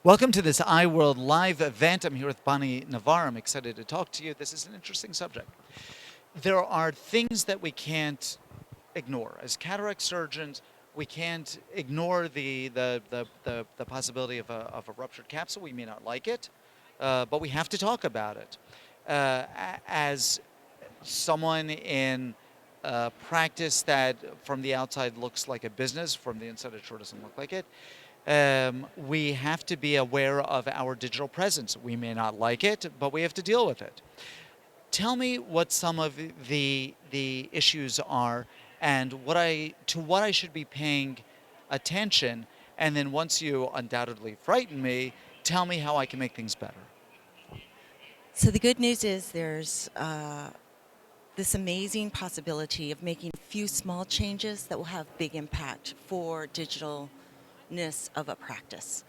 Welcome to this iWorld live event. I'm here with Bonnie Navarre. I'm excited to talk to you. This is an interesting subject. There are things that we can't ignore. As cataract surgeons, we can't ignore the possibility of a ruptured capsule. We may not like it, but we have to talk about it. As someone in practice that from the outside looks like a business, from the inside it sure doesn't look like it, we have to be aware of our digital presence. We may not like it, but we have to deal with it. Tell me what some of the issues are and what I should be paying attention. And then once you undoubtedly frighten me, tell me how I can make things better. So the good news is there's this amazing possibility of making a few small changes that will have big impact for digitalness of a practice.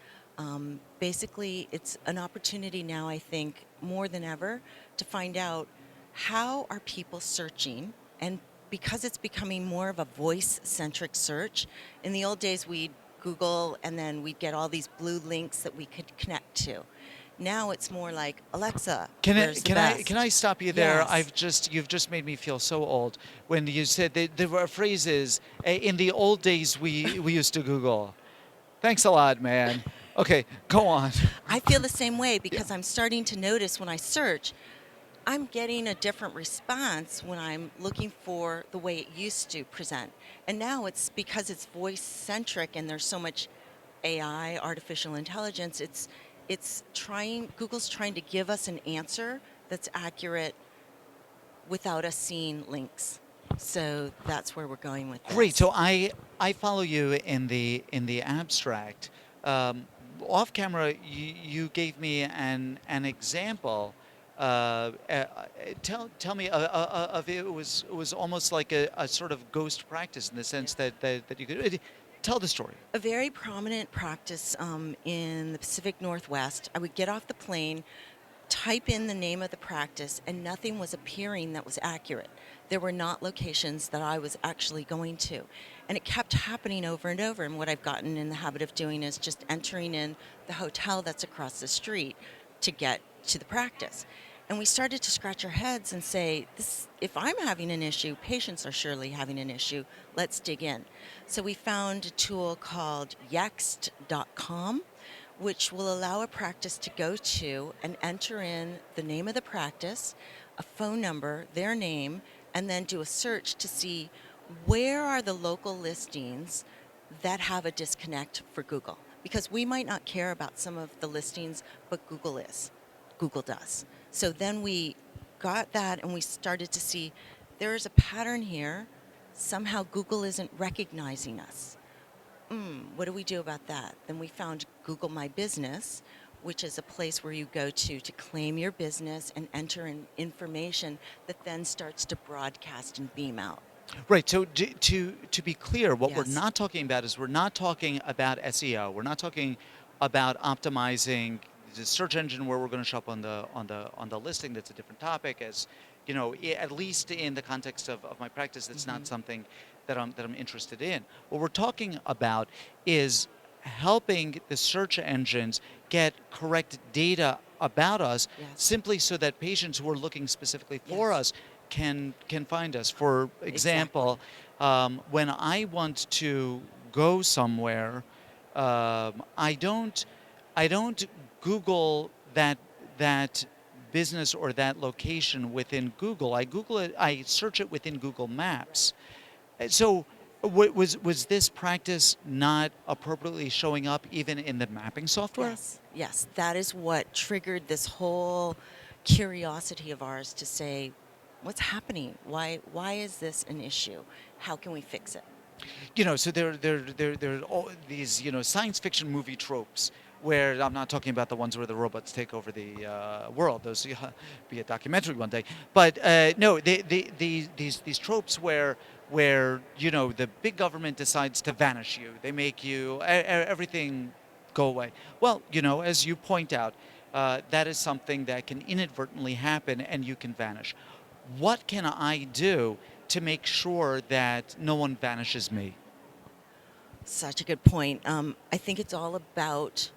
Basically, it's an opportunity now, I think, more than ever, to find out how are people searching, and because it's becoming more of a voice-centric search. In the old days, we'd Google and then we'd get all these blue links that we could connect to. Now it's more like, Alexa, where's the best? Can I stop you there? Yes. You've just made me feel so old when you said that there were phrases in the old days we used to Google. Thanks a lot, man. Okay, go on. I feel the same way because I'm starting to notice when I search, I'm getting a different response when I'm looking for the way it used to present. And now it's because it's voice centric and there's so much AI, artificial intelligence, Google's trying to give us an answer that's accurate without us seeing links. So that's where we're going with this. Great. So I follow you in the abstract. Off camera, you gave me an example. Tell me of it was almost like a sort of ghost practice in the sense that you could tell the story. A very prominent practice in the Pacific Northwest. I would get off the plane, type in the name of the practice, and nothing was appearing that was accurate. There were not locations that I was actually going to. And it kept happening over and over. And what I've gotten in the habit of doing is just entering in the hotel that's across the street to get to the practice. And we started to scratch our heads and say, if I'm having an issue, patients are surely having an issue. Let's dig in. So we found a tool called yext.com, which will allow a practice to go to and enter in the name of the practice, a phone number, their name, and then do a search to see where are the local listings that have a disconnect for Google. Because we might not care about some of the listings, but Google does. So then we got that and we started to see there's a pattern here. Somehow Google isn't recognizing us. What do we do about that? Then we found Google My Business, which is a place where you go to claim your business and enter in information that then starts to broadcast and beam out. Right. So to be clear, what Yes. we're not talking about is we're not talking about SEO. We're not talking about optimizing the search engine where we're going to show up on the listing. That's a different topic. As you know, at least in the context of my practice, that's not something that I'm interested in. What we're talking about is helping the search engines get correct data about us, Yes. simply so that patients who are looking specifically for Yes. us can find us. For example, when I want to go somewhere, I don't Google that business or that location within Google. I Google it. I search it within Google Maps. So, was this practice not appropriately showing up even in the mapping software? Yes, that is what triggered this whole curiosity of ours to say, what's happening? Why is this an issue? How can we fix it? So there are all these science fiction movie tropes where I'm not talking about the ones where the robots take over the world. Those be a documentary one day. But no, these tropes where the big government decides to vanish you. They make you everything go away. Well, as you point out, that is something that can inadvertently happen, and you can vanish. What can I do to make sure that no one vanishes me? Such a good point. I think it's all about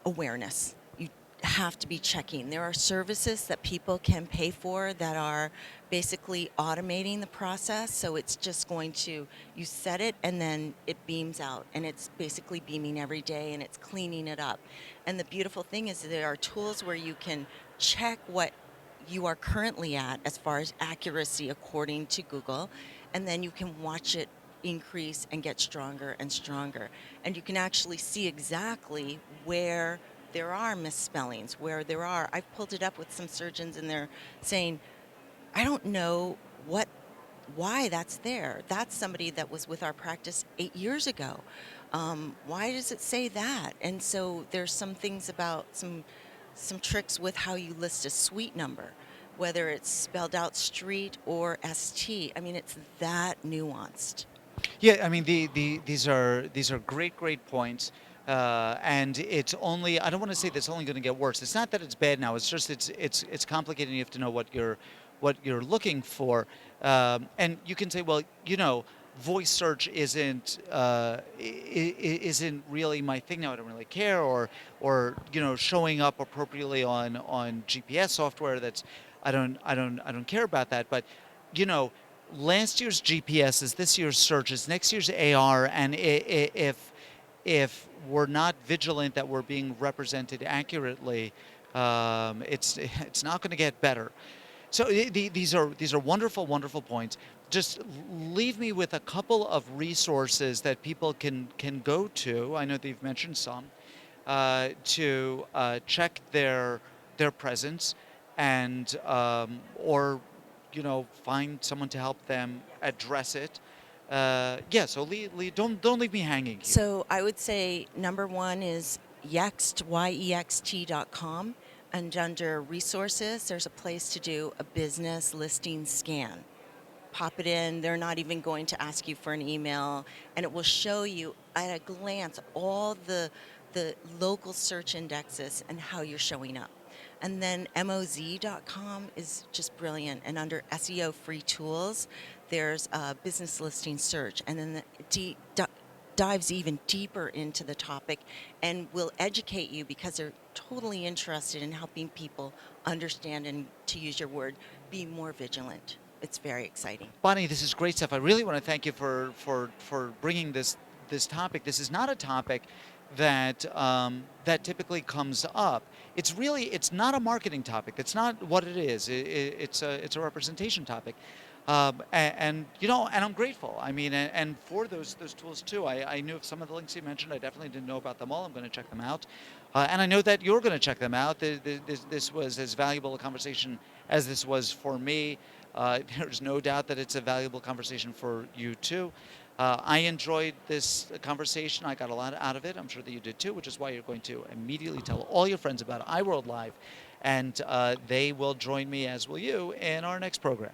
awareness. You have to be checking. There are services that people can pay for that are basically automating the process. So it's just going to, you set it and then it beams out. And it's basically beaming every day and it's cleaning it up. And the beautiful thing is there are tools where you can check what you are currently at as far as accuracy according to Google. And then you can watch it increase and get stronger and stronger. And you can actually see exactly where there are misspellings, where there are. I've pulled it up with some surgeons and they're saying, I don't know why that's there. That's somebody that was with our practice 8 years ago. Why does it say that? And so there's some things about some tricks with how you list a suite number, whether it's spelled out street or ST. I mean, it's that nuanced. Yeah, I mean these are great points, and it's only I don't want to say that's only going to get worse. It's not that it's bad now. It's just it's complicated. And you have to know what you're looking for, and you can say, well, voice search isn't really my thing now. I don't really care, or showing up appropriately on GPS software. That's I don't care about that, but you know last year's GPS is this year's searches, next year's AR, and if we're not vigilant that we're being represented accurately, it's not going to get better. So these are wonderful points. Just leave me with a couple of resources that people can go to. I know that you've mentioned some to check their presence and or find someone to help them address it. Yeah, so don't leave me hanging here. So I would say number one is yext, yext.com. And under resources, there's a place to do a business listing scan. Pop it in. They're not even going to ask you for an email. And it will show you at a glance all the local search indexes and how you're showing up. And then moz.com is just brilliant. And under SEO free tools, there's a business listing search. And then dives even deeper into the topic and will educate you because they're totally interested in helping people understand and, to use your word, be more vigilant. It's very exciting. Bonnie, this is great stuff. I really want to thank you for bringing this topic. This is not a topic that that typically comes up. It's not a marketing topic. That's not what it is. It's a representation topic. And I'm grateful. I mean, and for those tools too. I knew of some of the links you mentioned. I definitely didn't know about them all. I'm going to check them out, and I know that you're going to check them out. This was as valuable a conversation as this was for me. There's no doubt that it's a valuable conversation for you too. I enjoyed this conversation. I got a lot out of it. I'm sure that you did too, which is why you're going to immediately tell all your friends about iWorld Live, and they will join me, as will you, in our next program.